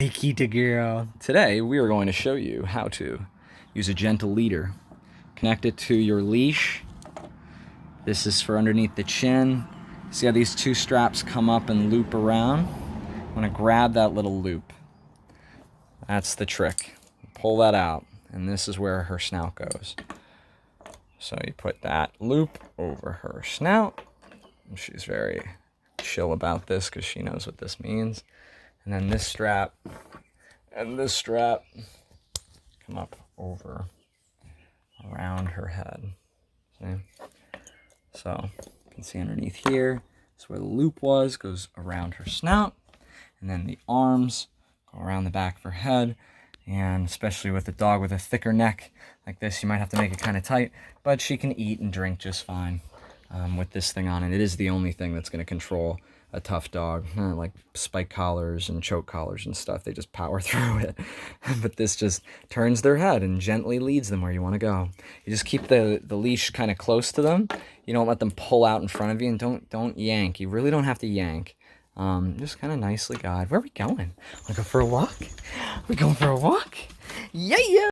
Hey, Kita girl. Today we are going to show you how to use a gentle leader. Connect it to your leash. This is for underneath the chin. See how these two straps come up and loop around? I'm going to grab that little loop. That's the trick. Pull that out, and this is where her snout goes. So you put that loop over her snout. And she's very chill about this because she knows what this means. And then this strap and this strap come up over around her head. See? So you can see underneath here, that's where the loop was, goes around her snout. And then the arms go around the back of her head. And especially with a dog with a thicker neck like this, you might have to make it kind of tight, but she can eat and drink just fine with this thing on. And it is the only thing that's going to control a tough dog, like spike collars and choke collars and stuff. They just power through it. But this just turns their head and gently leads them where you want to go. You just keep the leash kind of close to them. You don't let them pull out in front of you, and don't yank. You really don't have to yank. Just kind of nicely guide. Where are we going? Want to go for a walk? We going for a walk? Yeah!